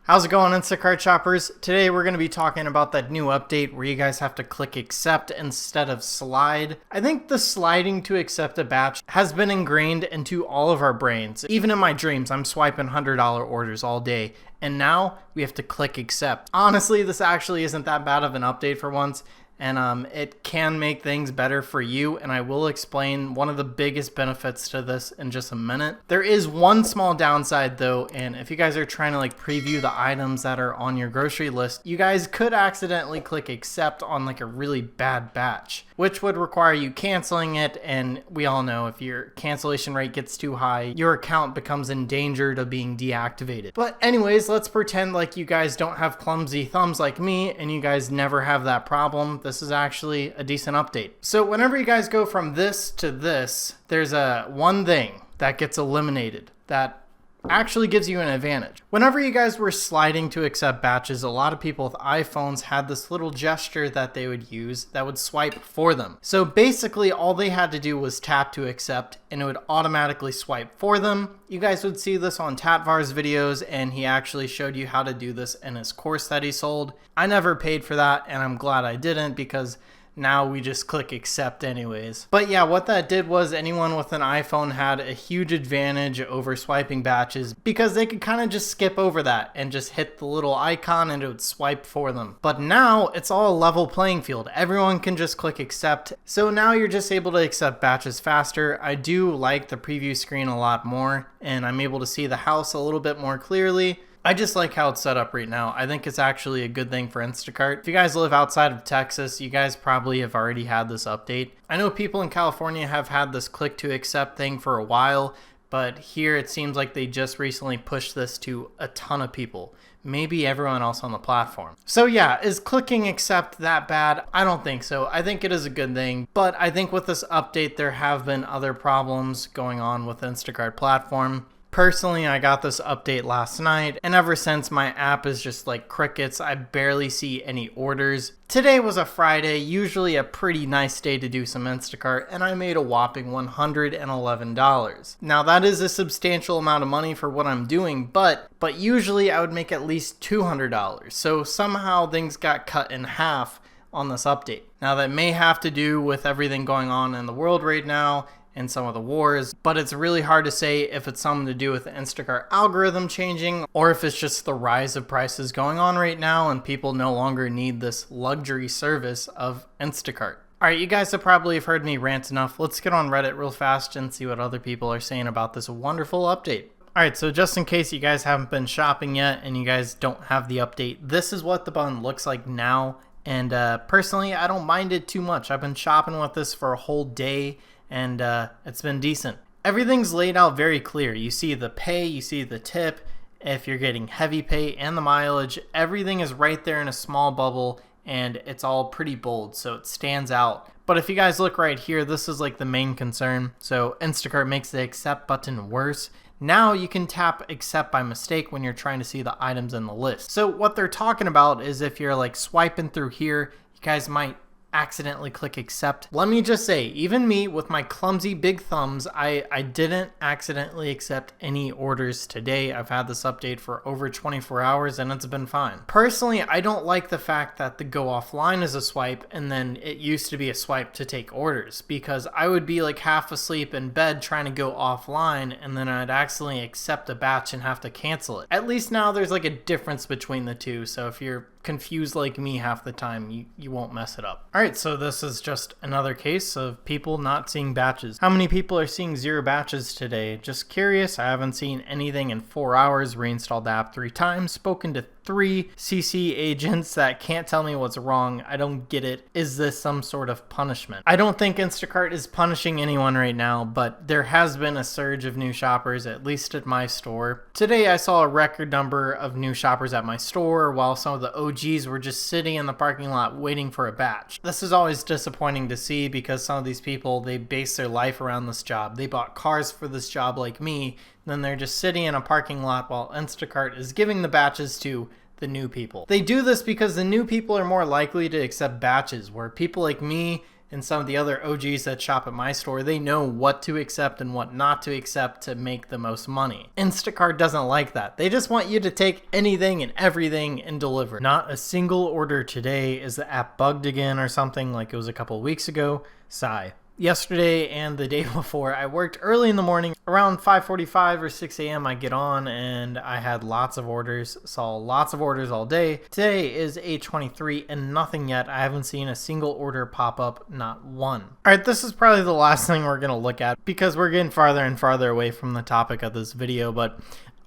How's it going, Instacart shoppers? Today we're going to be talking about that new update where you guys have to click accept instead of slide. I think the sliding to accept a batch has been ingrained into all of our brains. Even in my dreams, I'm swiping $100 orders all day, and now we have to click accept. Honestly, this actually isn't that bad of an update for once. And it can make things better for you, and I will explain one of the biggest benefits to this in just a minute. There is one small downside though, and if you guys are trying to preview the items that are on your grocery list, you guys could accidentally click accept on a really bad batch, which would require you canceling it, and we all know if your cancellation rate gets too high, your account becomes in danger of being deactivated. But anyways, let's pretend like you guys don't have clumsy thumbs like me and you guys never have that problem. This is actually a decent update. So whenever you guys go from this to this, there's one thing that gets eliminated that actually gives you an advantage. Whenever you guys were sliding to accept batches, a lot of people with iPhones had this little gesture that they would use that would swipe for them. So basically all they had to do was tap to accept and it would automatically swipe for them. You guys would see this on Tatvar's videos, and he actually showed you how to do this in his course that he sold. I never paid for that, and I'm glad I didn't, because now we just click accept anyways. But yeah, what that did was anyone with an iPhone had a huge advantage over swiping batches because they could kind of just skip over that and just hit the little icon and it would swipe for them. But now it's all a level playing field. Everyone can just click accept. So now you're just able to accept batches faster. I do like the preview screen a lot more, and I'm able to see the house a little bit more clearly. I just like how it's set up right now. I think it's actually a good thing for Instacart. If you guys live outside of Texas, you guys probably have already had this update. I know people in California have had this click to accept thing for a while, but here it seems like they just recently pushed this to a ton of people. Maybe everyone else on the platform. So yeah, is clicking accept that bad? I don't think so. I think it is a good thing, but I think with this update there have been other problems going on with the Instacart platform. Personally, I got this update last night, and ever since my app is just like crickets. I barely see any orders. Today was a Friday, usually a pretty nice day to do some Instacart, and I made a whopping $111. Now that is a substantial amount of money for what I'm doing, but usually I would make at least $200. So somehow things got cut in half on this update. Now that may have to do with everything going on in the world right now and some of the wars, but it's really hard to say if it's something to do with the Instacart algorithm changing or if it's just the rise of prices going on right now and people no longer need this luxury service of Instacart. Alright, you guys have probably heard me rant enough. Let's get on Reddit real fast and see what other people are saying about this wonderful update. Alright, so just in case you guys haven't been shopping yet and you guys don't have the update, this is what the button looks like now. And personally, I don't mind it too much. I've been shopping with this for a whole day, and it's been decent. Everything's laid out very clear. You see the pay, you see the tip, if you're getting heavy pay, and the mileage. Everything is right there in a small bubble, and it's all pretty bold, so it stands out. But if you guys look right here, this is like the main concern. So Instacart makes the accept button worse. Now you can tap accept by mistake when you're trying to see the items in the list. So what they're talking about is if you're swiping through here, you guys might accidentally click accept. Let me just say, even me with my clumsy big thumbs, I didn't accidentally accept any orders today. I've had this update for over 24 hours and it's been fine. Personally, I don't like the fact that the go offline is a swipe and then it used to be a swipe to take orders, because I would be half asleep in bed trying to go offline and then I'd accidentally accept a batch and have to cancel it. At least now there's a difference between the two, so if you're confused like me half the time, you won't mess it up. Alright, so this is just another case of people not seeing batches. How many people are seeing 0 batches today? Just curious. I haven't seen anything in 4 hours. Reinstalled the app 3 times, spoken to 3 CC agents that can't tell me what's wrong. I don't get it. Is this some sort of punishment? I don't think Instacart is punishing anyone right now, but there has been a surge of new shoppers, at least at my store. Today I saw a record number of new shoppers at my store, while some of the OGs were just sitting in the parking lot waiting for a batch. This is always disappointing to see because some of these people, they base their life around this job. They bought cars for this job like me, then they're just sitting in a parking lot while Instacart is giving the batches to the new people. They do this because the new people are more likely to accept batches, where people like me and some of the other OGs that shop at my store, they know what to accept and what not to accept to make the most money. Instacart doesn't like that. They just want you to take anything and everything and deliver. Not a single order today. Is the app bugged again or something like it was a couple of weeks ago? Sigh. Yesterday and the day before, I worked early in the morning. Around 5:45 or 6 a.m. I get on and I had lots of orders. Saw lots of orders all day. Today is 8:23 and nothing yet. I haven't seen a single order pop up, not one. All right, this is probably the last thing we're going to look at because we're getting farther and farther away from the topic of this video, but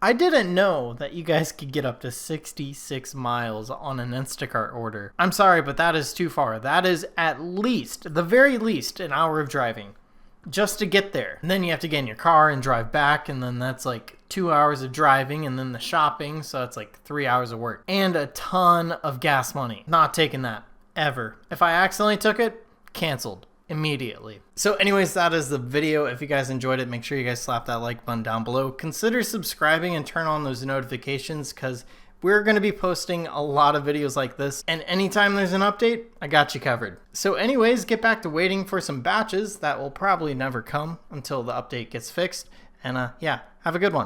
I didn't know that you guys could get up to 66 miles on an Instacart order. I'm sorry, but that is too far. That is at least, the very least, an hour of driving just to get there. And then you have to get in your car and drive back, and then that's like 2 hours of driving, and then the shopping, so it's like 3 hours of work. And a ton of gas money. Not taking that, ever. If I accidentally took it, canceled immediately. So anyways, that is the video. If you guys enjoyed it, make sure you guys slap that like button down below. Consider subscribing and turn on those notifications because we're going to be posting a lot of videos like this. And anytime there's an update, I got you covered. So anyways, get back to waiting for some batches that will probably never come until the update gets fixed. And yeah, have a good one.